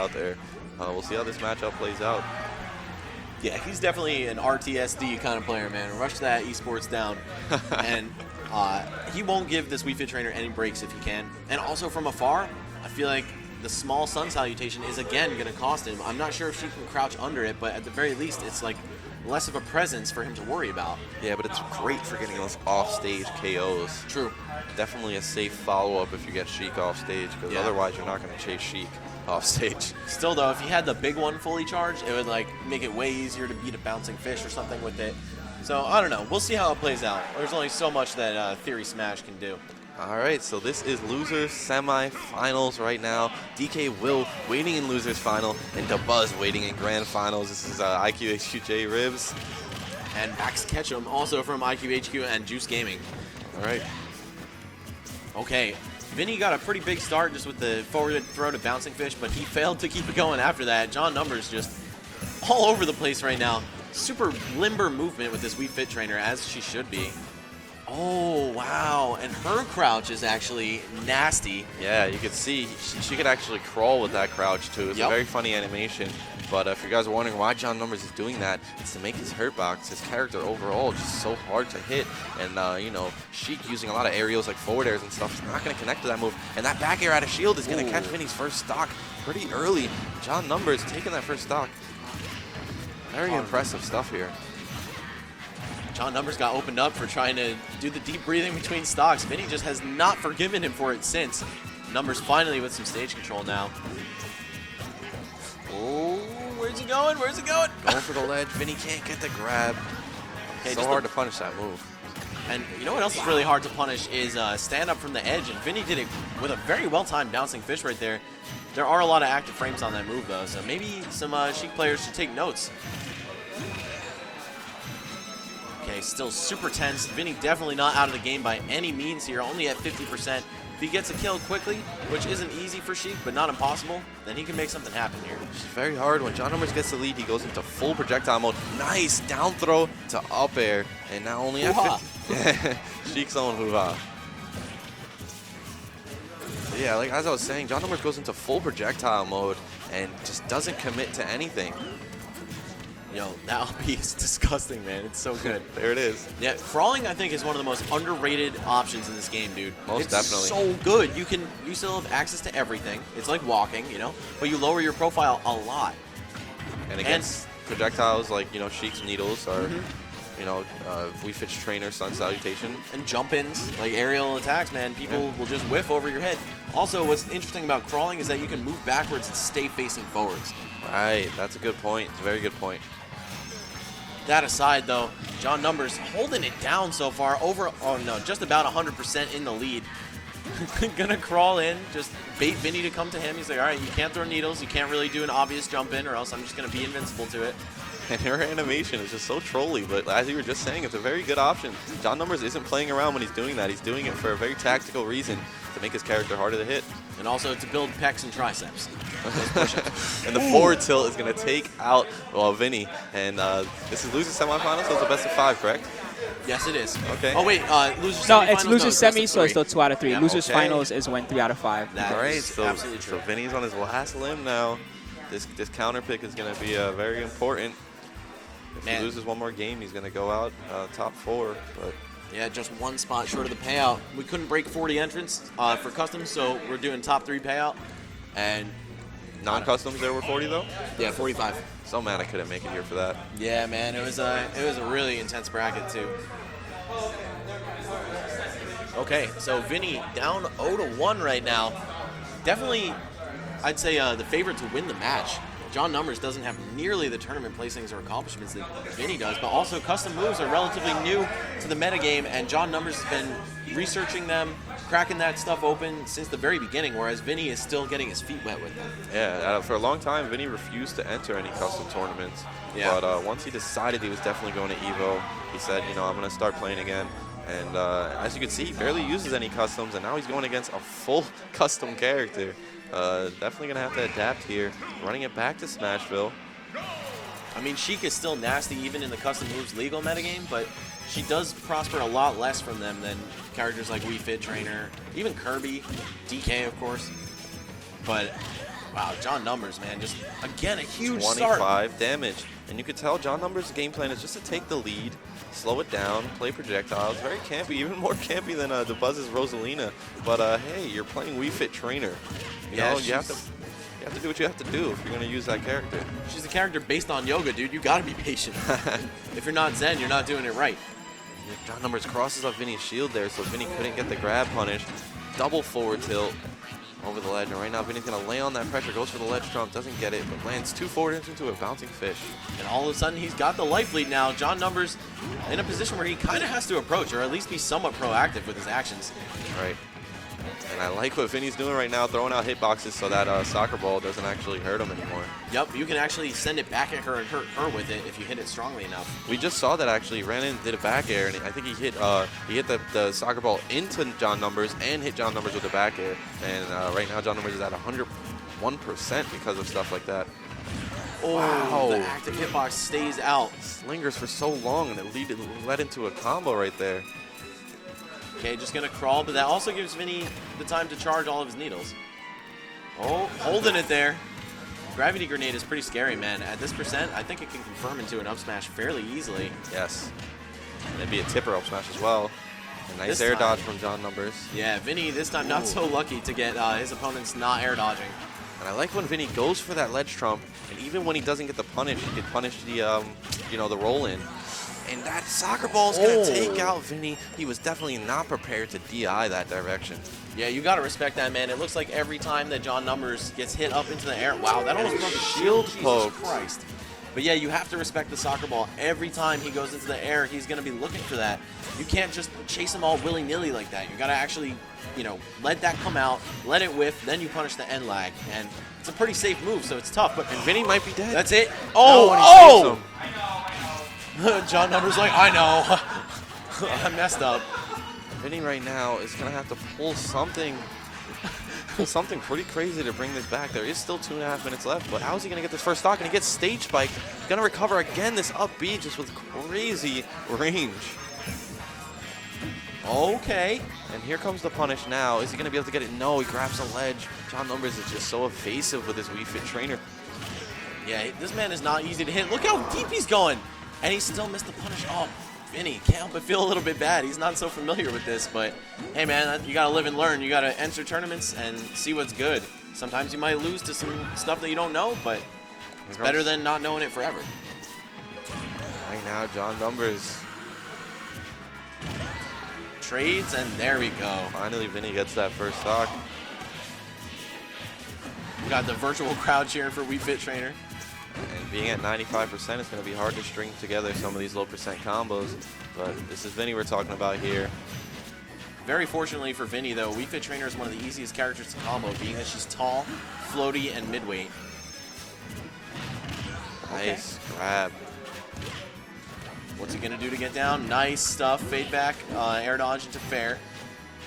out there. We'll see how this matchup plays out. Yeah, he's definitely an RTSD kind of player, man. Rush that esports down. And he won't give this Wii Fit trainer any breaks if he can. And also from afar, I feel like the small sun salutation is again going to cost him. I'm not sure if she can crouch under it, but at the very least, it's like less of a presence for him to worry about. Yeah, but it's great for getting those off-stage KOs. True. Definitely a safe follow-up if you get Sheik off stage, because otherwise you're not going to chase Sheik off stage. Still, though, if he had the big one fully charged, it would like make it way easier to beat a bouncing fish or something with it. So, I don't know. We'll see how it plays out. There's only so much that Theory Smash can do. All right, so this is losers semifinals right now. DK Will waiting in losers final, and DaBuzz waiting in grand finals. This is iQHQ Ribs. And Max Ketchum, also from iQHQ and Juice Gaming. All right. Okay, Vinnie got a pretty big start just with the forward throw to bouncing fish, but he failed to keep it going after that. JohnNumbers just all over the place right now. Super limber movement with this Wii Fit trainer, as she should be. Oh, wow. And her crouch is actually nasty. Yeah, you could see she could actually crawl with that crouch, too. It's a very funny animation. But if you guys are wondering why JohnNumbers is doing that, it's to make his hurtbox, his character overall, just so hard to hit. And, you know, Sheik using a lot of aerials like forward airs and stuff is not going to connect to that move. And that back air out of shield is going to catch Vinnie's first stock pretty early. JohnNumbers taking that first stock. Very impressive stuff here. JohnNumbers got opened up for trying to do the deep breathing between stocks. Vinnie just has not forgiven him for it since. Numbers finally with some stage control now. Oh, where's he going? Where's he going? Going for the ledge. Vinnie can't get the grab. Okay, so hard to punish that move. And you know what else is really hard to punish is stand up from the edge. And Vinnie did it with a very well-timed bouncing fish right there. There are a lot of active frames on that move, though, so maybe some Sheik players should take notes. Okay, still super tense. Vinnie definitely not out of the game by any means here, only at 50%. If he gets a kill quickly, which isn't easy for Sheik, but not impossible, then he can make something happen here. It's very hard. When JohnNumbers gets the lead, he goes into full projectile mode. Nice down throw to up air, and now only at 50. Sheik's own hoo-ha. Yeah, like as I was saying, JohnNumbers goes into full projectile mode and just doesn't commit to anything. Yo, that LP is disgusting, man. It's so good. There it is. Yeah, crawling, I think, is one of the most underrated options in this game, dude. Most definitely. So good. You still have access to everything. It's like walking, you know, but you lower your profile a lot. And against projectiles like, you know, Sheik's needles or, you know, Wii Fit trainer, sun salutation. And jump-ins, like aerial attacks, man. People will just whiff over your head. Also, what's interesting about crawling is that you can move backwards and stay facing forwards. Right, that's a good point. It's a very good point. That aside, though, JohnNumbers holding it down so far, just about 100% in the lead. Gonna crawl in, just bait Vinnie to come to him. He's like, all right, you can't throw needles, you can't really do an obvious jump in, or else I'm just gonna be invincible to it. And her animation is just so trolly, but as you were just saying, it's a very good option. JohnNumbers isn't playing around when he's doing that. He's doing it for a very tactical reason, to make his character harder to hit. And also to build pecs and triceps. And the forward tilt is going to take out, Vinnie. And this is losers semifinals, so it's a best of 5, correct? Yes, it is. Okay. Oh, wait, losers semifinals? No, it's losers semi, so it's still 2 out of 3. Yeah, Losers finals is when 3 out of 5. That is so absolutely true. So Vinnie's on his last limb now. This counter pick is going to be very important. If he loses one more game, he's going to go out top 4. But yeah, just one spot short of the payout. We couldn't break 40 entrants for customs, so we're doing top 3 payout. And non-customs, there were 40 though? Yeah, 45. So mad I couldn't make it here for that. Yeah, man, it was a really intense bracket too. Okay, so Vinnie down 0-1 right now. Definitely, I'd say the favorite to win the match. JohnNumbers doesn't have nearly the tournament placings or accomplishments that Vinnie does, but also custom moves are relatively new to the metagame, and JohnNumbers has been researching them, cracking that stuff open since the very beginning, whereas Vinnie is still getting his feet wet with them. Yeah, for a long time, Vinnie refused to enter any custom tournaments. Yeah. But once he decided he was definitely going to EVO, he said, you know, I'm going to start playing again. And as you can see, he barely uses any customs, and now he's going against a full custom character. Definitely going to have to adapt here. Running it back to Smashville. I mean, Sheik is still nasty even in the custom moves legal metagame, but she does prosper a lot less from them than characters like Wii Fit Trainer, even Kirby, DK, of course. But Wow, JohnNumbers, man, just, again, a huge 25 start. damage. And you could tell JohnNumbers' game plan is just to take the lead, slow it down, play projectiles. Very campy, even more campy than the Buzz's Rosalina. But hey, you're playing Wii Fit Trainer. You know, you have to do what you have to do if you're going to use that character. She's a character based on yoga, dude. You got to be patient. If you're not Zen, you're not doing it right. JohnNumbers crosses up Vinny's shield there, so Vinny couldn't get the grab punish. Double forward tilt over the ledge, and right now Vinny's going to lay on that pressure, goes for the ledge trump, doesn't get it, but lands 2 forwards into a bouncing fish. And all of a sudden, he's got the life lead now. JohnNumbers in a position where he kind of has to approach, or at least be somewhat proactive with his actions. Right. And I like what Vinny's doing right now, throwing out hitboxes so that soccer ball doesn't actually hurt him anymore. Yep, you can actually send it back at her and hurt her with it if you hit it strongly enough. We just saw that actually. Ran in, did a back air, and I think he hit the soccer ball into JohnNumbers and hit JohnNumbers with the back air. And right now JohnNumbers is at 101% because of stuff like that. Oh, wow. The active hitbox stays out. Lingers for so long, and it led into a combo right there. Okay, just going to crawl, but that also gives Vinny the time to charge all of his needles. Oh, holding it there. Gravity Grenade is pretty scary, man. At this percent, I think it can confirm into an up smash fairly easily. Yes. And it'd be a tipper up smash as well. A nice air dodge from JohnNumbers. Yeah, Vinny this time not so lucky to get his opponents not air dodging. And I like when Vinny goes for that ledge trump, and even when he doesn't get the punish, he can punish the, the roll in. And that soccer ball's gonna take out Vinny. He was definitely not prepared to DI that direction. Yeah, you gotta respect that, man. It looks like every time that JohnNumbers gets hit up into the air, wow, that almost broke the shield. Jesus Christ. But yeah, you have to respect the soccer ball. Every time he goes into the air, he's gonna be looking for that. You can't just chase him all willy-nilly like that. You gotta actually, let that come out, let it whiff, then you punish the end lag. And it's a pretty safe move, so it's tough. But Vinny might be dead. That's it. Oh! JohnNumbers like, I know. I messed up. Vinny right now is going to have to pull something pretty crazy to bring this back. There is still 2.5 minutes left, but how is he going to get this first stock? And he gets stage spiked. He's going to recover again this up B just with crazy range. Okay. And here comes the punish now. Is he going to be able to get it? No, he grabs the ledge. JohnNumbers is just so evasive with his Wii Fit Trainer. Yeah, this man is not easy to hit. Look how deep he's going. And he still missed the punish. Oh, Vinny, can't help but feel a little bit bad. He's not so familiar with this, but hey, man, you got to live and learn. You got to enter tournaments and see what's good. Sometimes you might lose to some stuff that you don't know, but it's better than not knowing it forever. Right now, JohnNumbers trades, and there we go. Finally, Vinny gets that first stock. We got the virtual crowd cheering for Wii Fit Trainer. And being at 95%, it's going to be hard to string together some of these low percent combos. But this is Vinny we're talking about here. Very fortunately for Vinny, though, Wii Fit Trainer is one of the easiest characters to combo, being that she's tall, floaty, and midweight. Nice grab. What's he going to do to get down? Nice stuff. Fade back, air dodge into fair.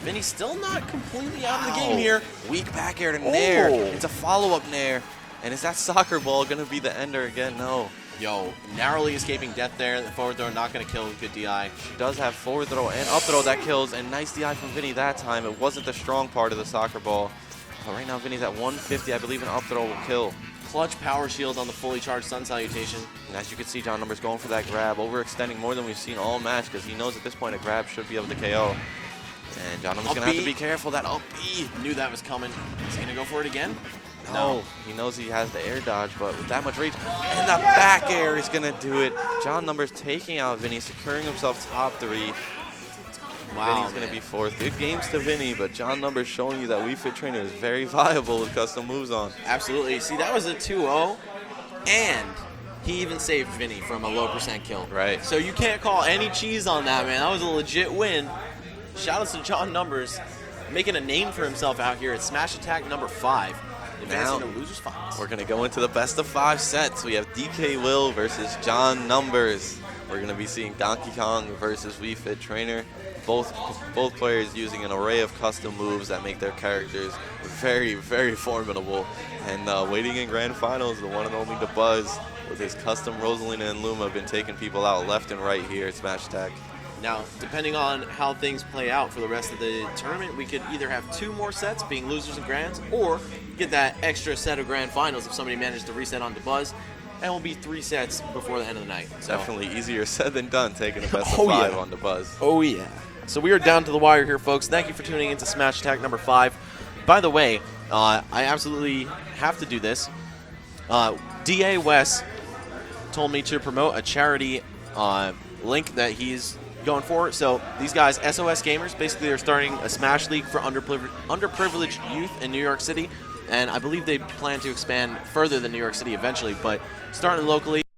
Vinny's still not completely out of the game here. Weak back air to Nair. It's a follow-up Nair. And is that soccer ball going to be the ender again? No. Yo, narrowly escaping death there. The forward throw not going to kill. Good DI. She does have forward throw and up throw that kills. And nice DI from Vinny that time. It wasn't the strong part of the soccer ball. But right now, Vinny's at 150. I believe an up throw will kill. Clutch power shield on the fully charged Sun Salutation. And as you can see, JohnNumbers going for that grab. Overextending more than we've seen all match because he knows at this point a grab should be able to KO. And JohnNumbers going to have to be careful. That up B. Knew that was coming. Is he going to go for it again? No, he knows he has the air dodge, but with that much reach, and the back air is going to do it. JohnNumbers taking out Vinny, securing himself top 3. Wow, Vinny's going to be 4th. Good games to Vinny, but JohnNumbers showing you that Wii Fit Trainer is very viable with custom moves on. Absolutely. See, that was a 2-0, and he even saved Vinny from a low percent kill. Right. So you can't call any cheese on that, man. That was a legit win. Shout-outs to JohnNumbers, making a name for himself out here at Smash Attack number 5. Advancing to losers finals. We're going to go into the best of 5 sets. We have DK Will versus JohnNumbers. We're going to be seeing Donkey Kong versus Wii Fit Trainer. Both players using an array of custom moves that make their characters very, very formidable. And waiting in grand finals, the one and only The Buzz with his custom Rosalina and Luma have been taking people out left and right here at Smash Attack. Now, depending on how things play out for the rest of the tournament, we could either have 2 more sets being losers and grands, or get that extra set of grand finals if somebody manages to reset onto Buzz. And we'll be 3 sets before the end of the night. So. Definitely easier said than done taking a best of Oh, 5 yeah. on the Buzz. Oh, yeah. So we are down to the wire here, folks. Thank you for tuning into Smash Attack number 5. By the way, I absolutely have to do this. DA West told me to promote a charity link that he's going for. So these guys, SOS Gamers, basically are starting a Smash League for underprivileged youth in New York City. And I believe they plan to expand further than New York City eventually, but starting locally.